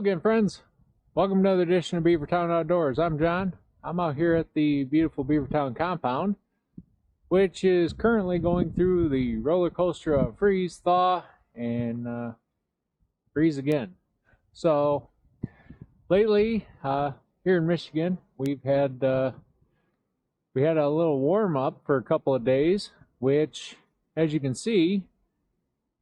again, friends. Welcome to another edition of Beavertown Outdoors. I'm John. I'm out here at the beautiful Beavertown compound, which is currently going through the roller coaster of freeze, thaw, and freeze again. So lately, here in Michigan, we had a little warm up for a couple of days, which, as you can see,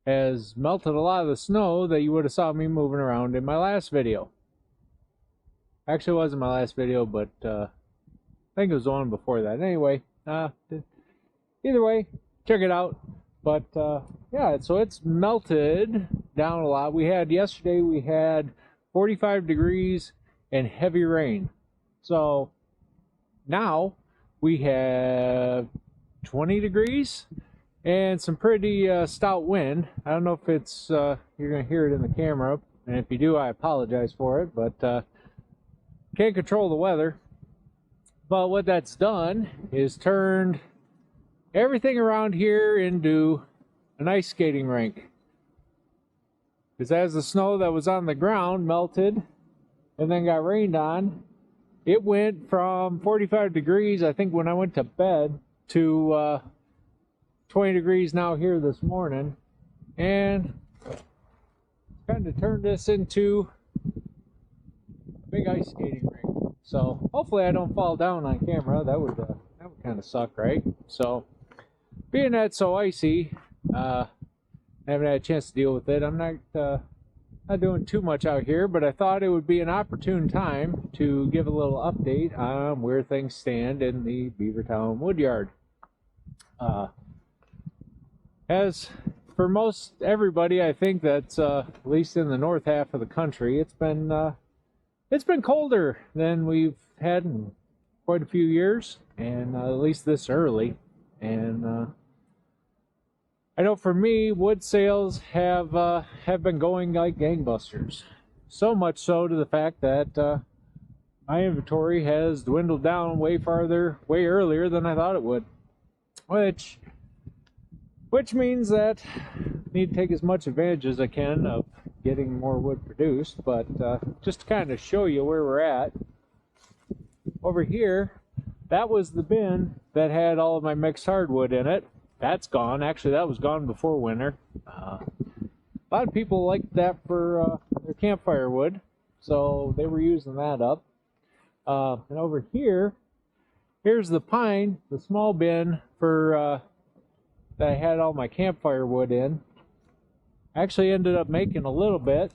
has melted a lot of the snow that you would have saw me moving around in my last video. Actually, it wasn't my last video, but I think it was the one before that. Anyway, either way, check it out. But yeah, so it's melted down a lot. Yesterday we had 45 degrees and heavy rain. So now we have 20 degrees and some pretty stout wind. I don't know if it's you're gonna hear it in the camera, and if you do, I apologize for it, but can't control the weather. But what that's done is turned everything around here into an ice skating rink, because as the snow that was on the ground melted and then got rained on, it went from 45 degrees, I think, when I went to bed, to 20 degrees now here this morning, and kind of turned this into a big ice skating rink. So hopefully I don't fall down on camera. That would kind of suck, right? So being that it's so icy, I haven't had a chance to deal with it. I'm not doing too much out here, but I thought it would be an opportune time to give a little update on where things stand in the Beavertown Woodyard. As for most everybody, I think that's at least in the north half of the country, it's been colder than we've had in quite a few years, and at least this early. And I know for me, wood sales have been going like gangbusters. So much so to the fact that my inventory has dwindled down way earlier than I thought it would, which means that I need to take as much advantage as I can of getting more wood produced. But just to kind of show you where we're at, over here, that was the bin that had all of my mixed hardwood in it. That's gone. Actually, that was gone before winter. A lot of people liked that for their campfire wood, so they were using that up. And over here, here's the pine, the small bin for that I had all my campfire wood in. Actually ended up making a little bit,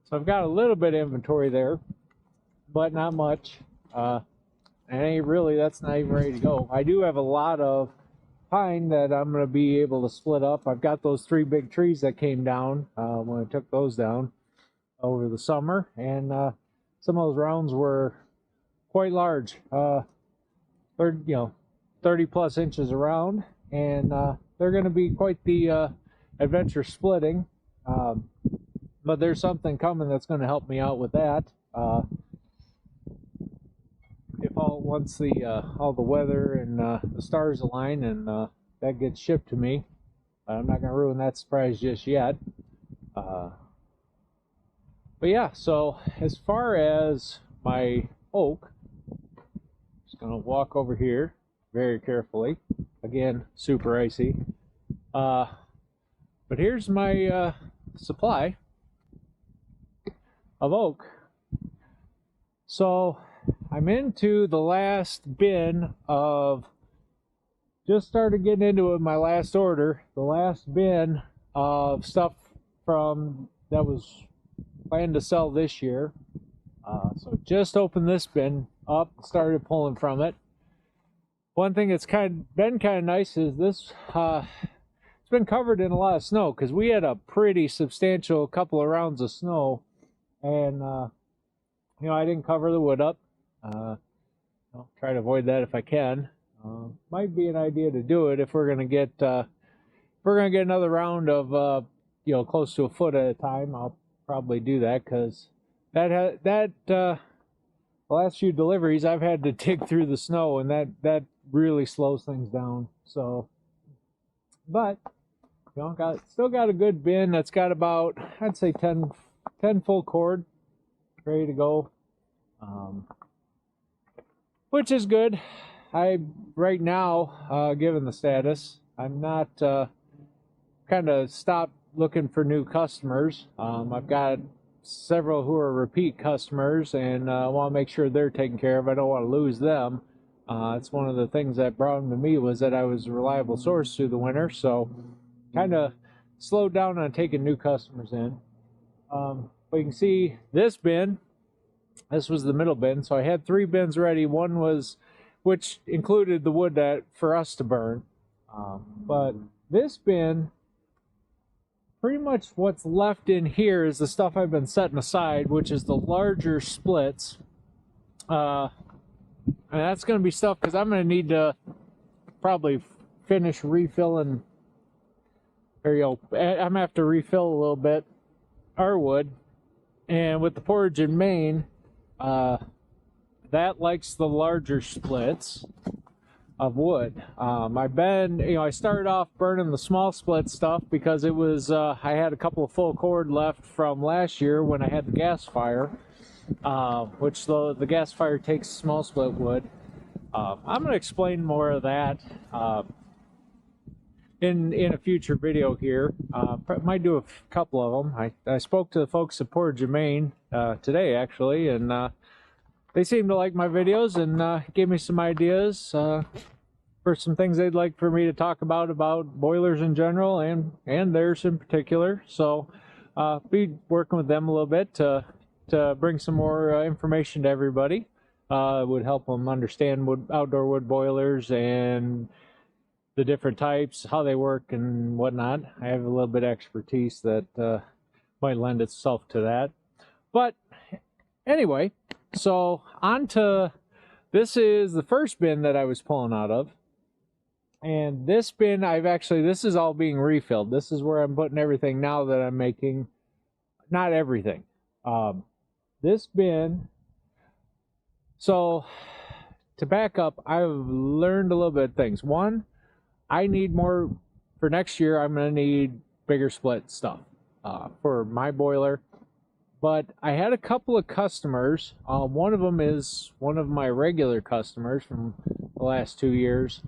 so I've got a little bit of inventory there, but not much. And that's not even ready to go. I do have a lot of pine that I'm going to be able to split up. I've got those 3 big trees that came down when I took those down over the summer, and some of those rounds were quite large, 30 plus inches around, and they're going to be quite the adventure splitting. But there's something coming that's going to help me out with that. Once all the weather and the stars align and that gets shipped to me, I'm not going to ruin that surprise just yet. But yeah, so as far as my oak, just going to walk over here very carefully. Again, super icy. But here's my supply of oak. So I'm into the last bin of, just started getting into it, my last order, the last bin of stuff from that was planned to sell this year. So just opened this bin up, started pulling from it. One thing that's been kind of nice is this, it's been covered in a lot of snow, because we had a pretty substantial couple of rounds of snow, and I didn't cover the wood up. I'll try to avoid that if I can. Might be an idea to do it if we're gonna get another round of close to a foot at a time. I'll probably do that, because the last few deliveries I've had to dig through the snow, and that really slows things down. So, but still got a good bin that's got about, I'd say 10 10 full cord, ready to go, which is good. Right now, given the status, I'm not kind of stopped looking for new customers. I've got several who are repeat customers, and I want to make sure they're taken care of. I don't want to lose them. It's one of the things that brought them to me, was that I was a reliable source through the winter, so kind of slowed down on taking new customers in. But you can see this bin, this was the middle bin, so I had 3 bins ready. One was, which included the wood that for us to burn, but this bin, pretty much what's left in here is the stuff I've been setting aside, which is the larger splits. And that's going to be stuff, because I'm going to need to probably finish refilling, or I'm going to have to refill a little bit our wood. And with the portage in Maine, that likes the larger splits of wood. I started off burning the small split stuff because it was, I had a couple of full cord left from last year when I had the gas fire, which the gas fire takes small split wood. I'm going to explain more of that in a future video here. Might do a couple of them. I spoke to the folks at Portage, Maine today, actually, and they seemed to like my videos and gave me some ideas for some things they'd like for me to talk about boilers in general and theirs in particular. So be working with them a little bit to bring some more information to everybody. It would help them understand outdoor wood boilers and the different types, how they work and whatnot. I have a little bit of expertise that might lend itself to that. But anyway, so on to, this is the first bin that I was pulling out of. And this bin, this is all being refilled. This is where I'm putting everything now that I'm making. Not everything. This bin, so to back up, I've learned a little bit of things. One, I need more, for next year, I'm going to need bigger split stuff for my boiler. But I had a couple of customers. One of them is one of my regular customers from the last 2 years.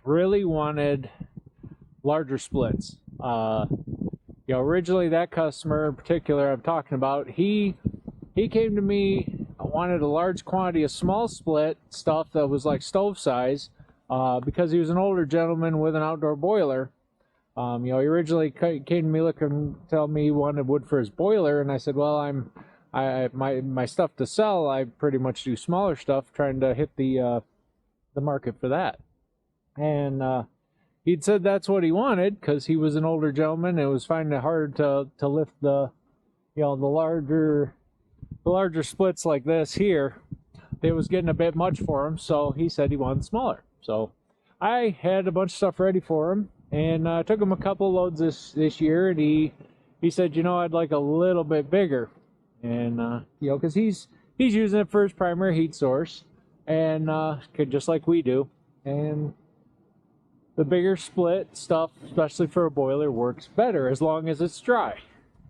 Really wanted larger splits. Originally that customer in particular I'm talking about, he came to me, wanted a large quantity of small split stuff that was like stove size, because he was an older gentleman with an outdoor boiler. He originally came to me looking, tell me he wanted wood for his boiler, and I said, well, my stuff to sell, I pretty much do smaller stuff, trying to hit the market for that. And he'd said that's what he wanted, because he was an older gentleman and was finding it hard to lift the larger splits like this here. It was getting a bit much for him, so he said he wanted smaller. So I had a bunch of stuff ready for him, and took him a couple loads this year, and he said, I'd like a little bit bigger. And because he's using it for his primary heat source, and just like we do. And the bigger split stuff, especially for a boiler, works better as long as it's dry.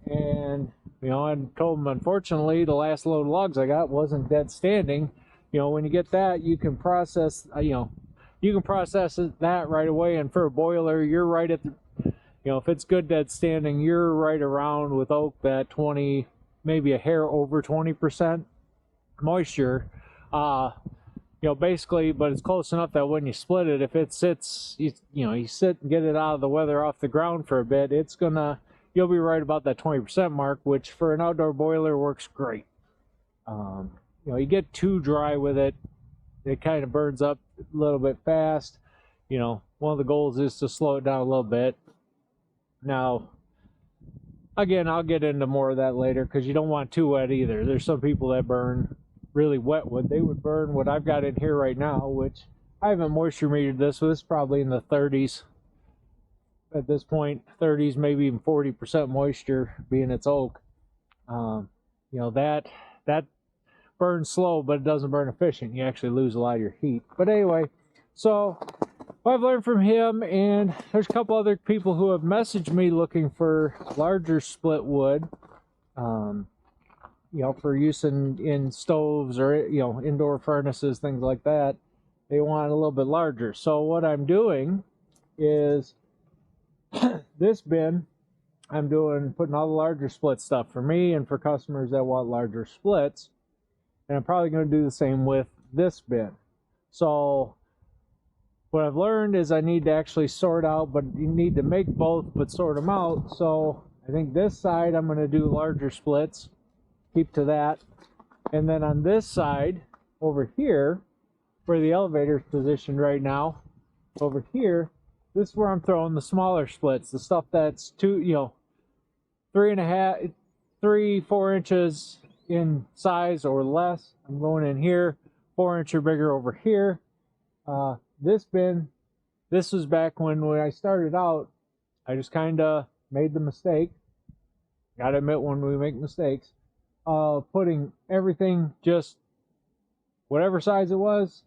And I told him, unfortunately, the last load of logs I got wasn't dead standing. When you get that, you can process that right away. And for a boiler, you're right at the, if it's good dead standing, you're right around with oak that 20, maybe a hair over 20% moisture. Basically, but it's close enough that when you split it, if it sits, you sit and get it out of the weather off the ground for a bit, you'll be right about that 20% mark, which for an outdoor boiler works great. You get too dry with it, it kind of burns up a little bit fast. One of the goals is to slow it down a little bit. Now, again, I'll get into more of that later, because you don't want too wet either. There's some people that burn really wet wood. They would burn what I've got in here right now, which I haven't moisture metered this, so this is probably in the 30s at this point, 30s, maybe even 40% moisture, being it's oak. That burns slow, but it doesn't burn efficient. You actually lose a lot of your heat. But anyway, so Well, I've learned from him, and there's a couple other people who have messaged me looking for larger split wood, you know, for use in stoves or, you know, indoor furnaces, things like that. They want a little bit larger. So what I'm doing is this bin, I'm putting all the larger split stuff for me and for customers that want larger splits. And I'm probably going to do the same with this bin. So what I've learned is I need to actually sort out, but you need to make both, but sort them out. So I think this side I'm going to do larger splits, keep to that. And then on this side, over here, where the elevator is positioned right now, over here, this is where I'm throwing the smaller splits, the stuff that's 3-4 inches in size or less. I'm going in here, 4 inch or bigger over here. This bin, this was back when I started out, I just kind of made the mistake, gotta admit when we make mistakes, putting everything, just whatever size it was,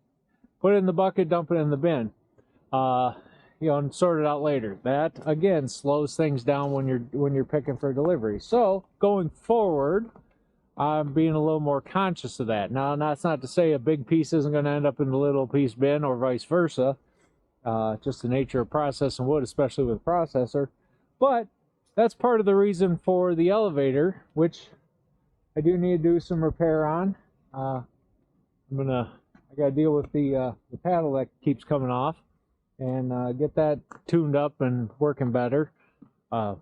put it in the bucket, dump it in the bin, you know, and sort it out later. That again slows things down when you're picking for delivery. So going forward, I'm being a little more conscious of that. Now, that's not to say a big piece isn't going to end up in the little piece bin or vice versa. Just the nature of processing wood, especially with a processor. But that's part of the reason for the elevator, which I do need to do some repair on. I got to deal with the paddle that keeps coming off and get that tuned up and working better.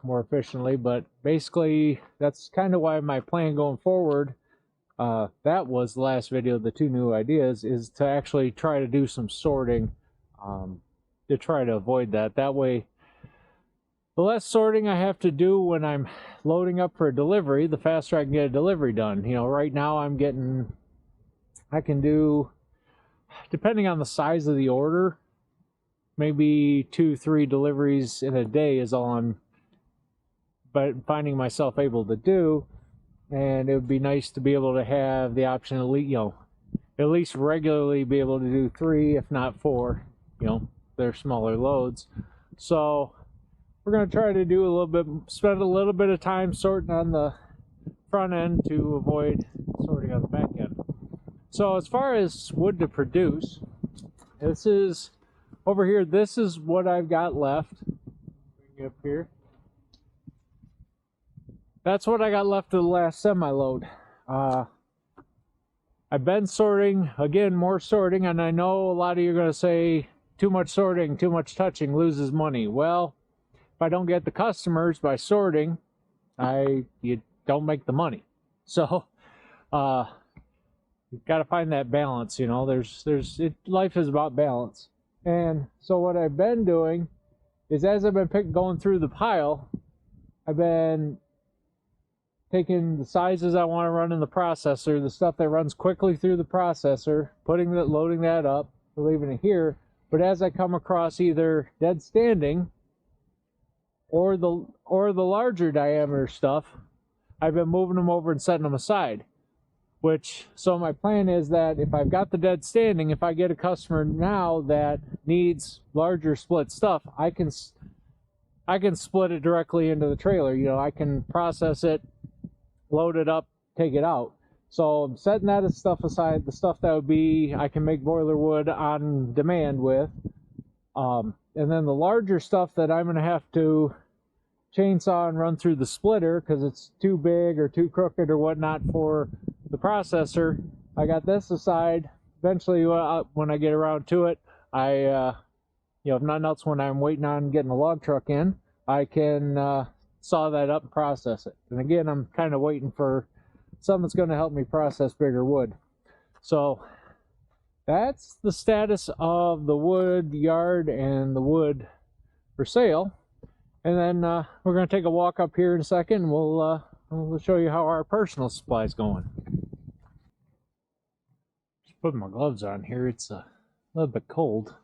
More efficiently, but basically that's kind of why my plan going forward, that was the last video, the 2 new ideas, is to actually try to do some sorting, to try to avoid that. That way, the less sorting I have to do when I'm loading up for a delivery, the faster I can get a delivery done. You know, right now I can do, depending on the size of the order, maybe 2-3 deliveries in a day is all I'm finding myself able to do. And it would be nice to be able to have the option at least regularly be able to do 3, if not 4, you know, they're smaller loads. So we're going to try to do spend a little bit of time sorting on the front end to avoid sorting on the back end. So as far as wood to produce, this is over here, this is what I've got left. Bring it up here. That's what I got left of the last semi-load. I've been sorting, again, more sorting, and I know a lot of you are going to say, too much sorting, too much touching loses money. Well, if I don't get the customers by sorting, you don't make the money. So, you've got to find that balance, you know. Life is about balance. And so what I've been doing is, as I've been going through the pile, I've been taking the sizes I want to run in the processor, the stuff that runs quickly through the processor, loading that up, leaving it here. But as I come across either dead standing or the larger diameter stuff, I've been moving them over and setting them aside. So my plan is that if I've got the dead standing, if I get a customer now that needs larger split stuff, I can split it directly into the trailer. You know, I can process it, load it up, take it out. So I'm setting that stuff aside, the stuff that would be, I can make boiler wood on demand with. And then the larger stuff that I'm going to have to chainsaw and run through the splitter because it's too big or too crooked or whatnot for the processor, I got this aside. Eventually, when I get around to it, if nothing else, when I'm waiting on getting a log truck in, I can saw that up and process it. And again, I'm kind of waiting for something that's going to help me process bigger wood. So that's the status of the wood yard and the wood for sale. And then we're going to take a walk up here in a second, and we'll show you how our personal supply is going. Just putting my gloves on here. It's a little bit cold.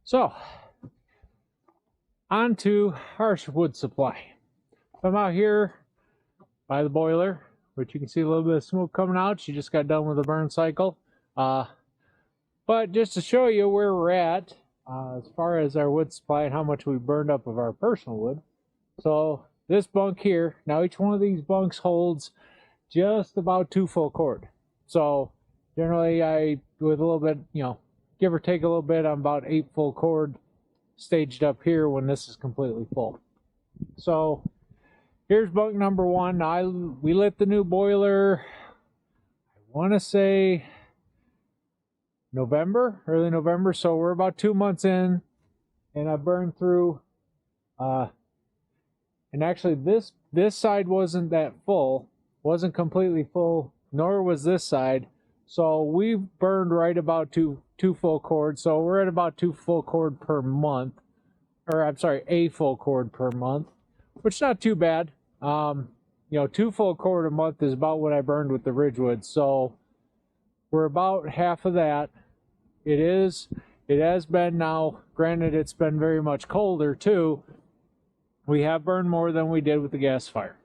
So, on to our wood supply. I'm out here by the boiler, which you can see a little bit of smoke coming out. She just got done with the burn cycle. But just to show you where we're at as far as our wood supply and how much we burned up of our personal wood. So this bunk here, now each one of these bunks holds just about 2 full cord. So generally I, with a little bit, give or take a little bit, I'm about 8 full cord staged up here when this is completely full. So here's bunk number 1. We lit the new boiler, I want to say early November, so we're about 2 months in, and I burned through, and actually this side wasn't that full, wasn't completely full, nor was this side, so we burned right about two full cords, so we're at about 2 full cord per month, or I'm sorry, a full cord per month, which is not too bad. 2 full cord a month is about what I burned with the Ridgewood, so we're about half of that. It has been now, granted it's been very much colder too, we have burned more than we did with the gas fire.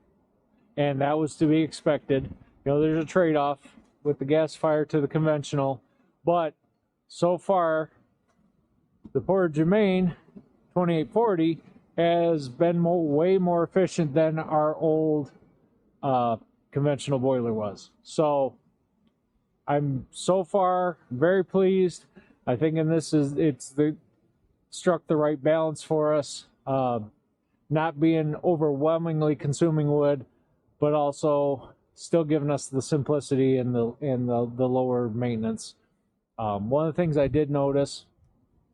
And that was to be expected. There's a trade-off with the gas fire to the conventional, but so far the Porter-Germain 2840 has been way more efficient than our old conventional boiler was. So I'm so far very pleased. I think struck the right balance for us, not being overwhelmingly consuming wood, but also still giving us the simplicity and the lower maintenance. One of the things I did notice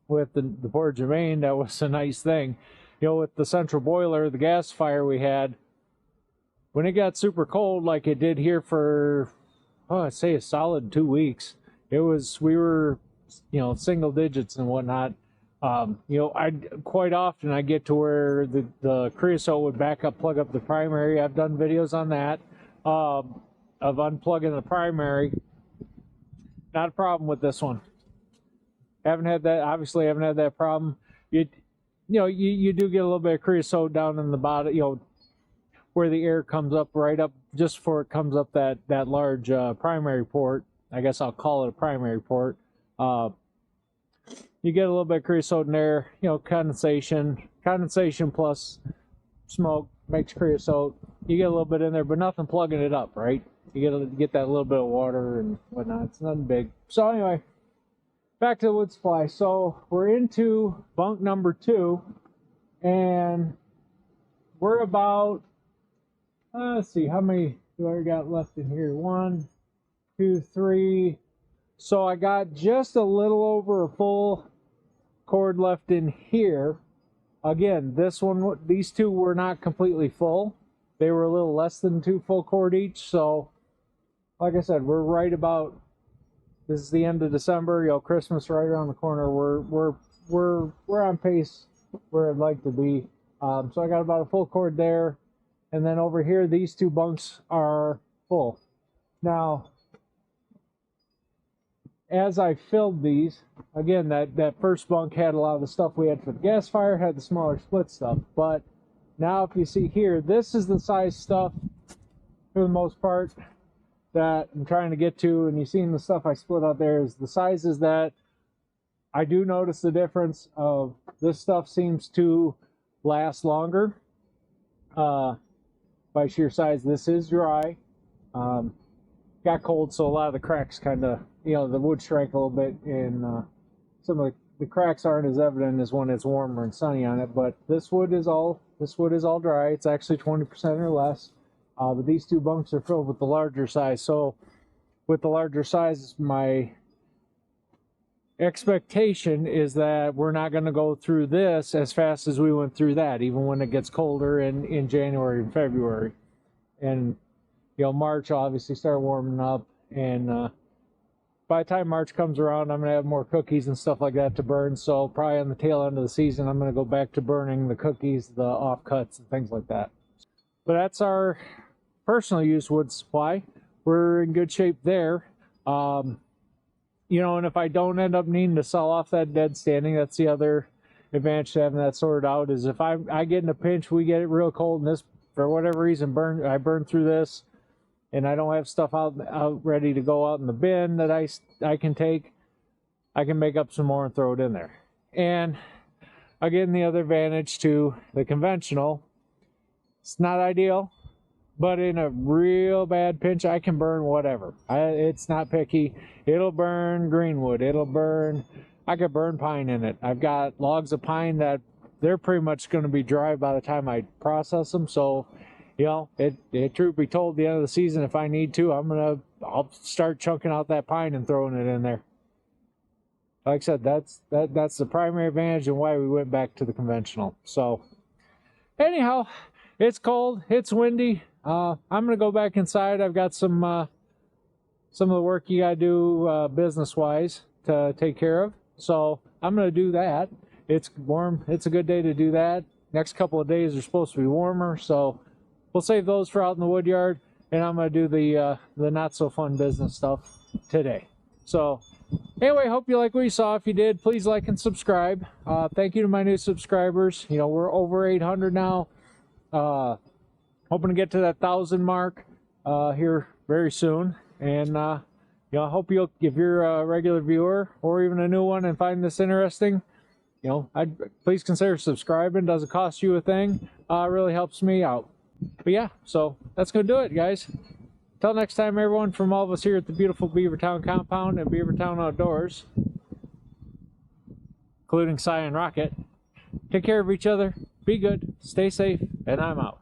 with the Porter-Germain, that was a nice thing, with the central boiler, the gas fire we had, when it got super cold like it did here for, I'd say a solid 2 weeks, we were, single digits and whatnot. I quite often I get to where the creosote would plug up the primary. I've done videos on that, of unplugging the primary. Not a problem with this one. Haven't had that problem. You do get a little bit of creosote down in the bottom, where the air comes up right up just before it comes up that large primary port. I guess I'll call it a primary port. You get a little bit of creosote in there, condensation plus smoke makes creosote. You get a little bit in there, but nothing plugging it up, right? You get that little bit of water and whatnot. It's nothing big. So anyway, back to the wood supply. So we're into bunk number 2, and we're about, let's see, how many do I got left in here? 1, 2, 3. So I got just a little over a full cord left in here. Again, these 2 were not completely full. They were a little less than 2 full cord each. So, like I said, we're right about, this is the end of December. Christmas right around the corner. We're on pace where I'd like to be. So I got about a full cord there, and then over here, these 2 bunks are full. Now, as I filled these, again, that first bunk had a lot of the stuff we had for the gas fire, had the smaller split stuff. But now if you see here, this is the size stuff, for the most part, that I'm trying to get to. And you've seen the stuff I split out there is the sizes that I do notice the difference of. This stuff seems to last longer by sheer size. This is dry. Got cold, so a lot of the cracks kind of, the wood shrank a little bit, and some of the cracks aren't as evident as when it's warmer and sunny on it. But this wood is all dry. It's actually 20% or less. But these 2 bunks are filled with the larger size. So with the larger size, my expectation is that we're not going to go through this as fast as we went through that, even when it gets colder in January and February. And March obviously start warming up, and by the time March comes around, I'm going to have more cookies and stuff like that to burn. So probably on the tail end of the season, I'm going to go back to burning the cookies, the offcuts, and things like that. But that's our personal use wood supply. We're in good shape there. And if I don't end up needing to sell off that dead standing, that's the other advantage to having that sorted out, is if I get in a pinch, we get it real cold, and this, for whatever reason, I burn through this, and I don't have stuff out ready to go out in the bin that I can take, I can make up some more and throw it in there. And again, the other advantage to the conventional, it's not ideal, but in a real bad pinch, I can burn whatever. It's not picky. It'll burn greenwood. I could burn pine in it. I've got logs of pine that they're pretty much going to be dry by the time I process them. So, you know, truth be told, the end of the season, if I need to, I'll start chunking out that pine and throwing it in there. Like I said, that's the primary advantage and why we went back to the conventional. So, anyhow, it's cold, it's windy. I'm gonna go back inside. I've got some of the work you gotta do business-wise to take care of. So I'm gonna do that. It's warm. It's a good day to do that. Next couple of days are supposed to be warmer, so we'll save those for out in the wood yard. And I'm gonna do the not so fun business stuff today. So. Anyway, hope you like what you saw. If you did, please like and subscribe. Thank you to my new subscribers. You know, we're over 800 now. Hoping to get to that 1,000 mark here very soon. And, you know, I hope if you're a regular viewer or even a new one and find this interesting, you know, please consider subscribing. Doesn't cost you a thing. Really helps me out. But yeah, so that's going to do it, guys. Till next time, everyone, from all of us here at the beautiful Beavertown compound and Beavertown Outdoors, including Cy and Rocket, take care of each other, be good, stay safe, and I'm out.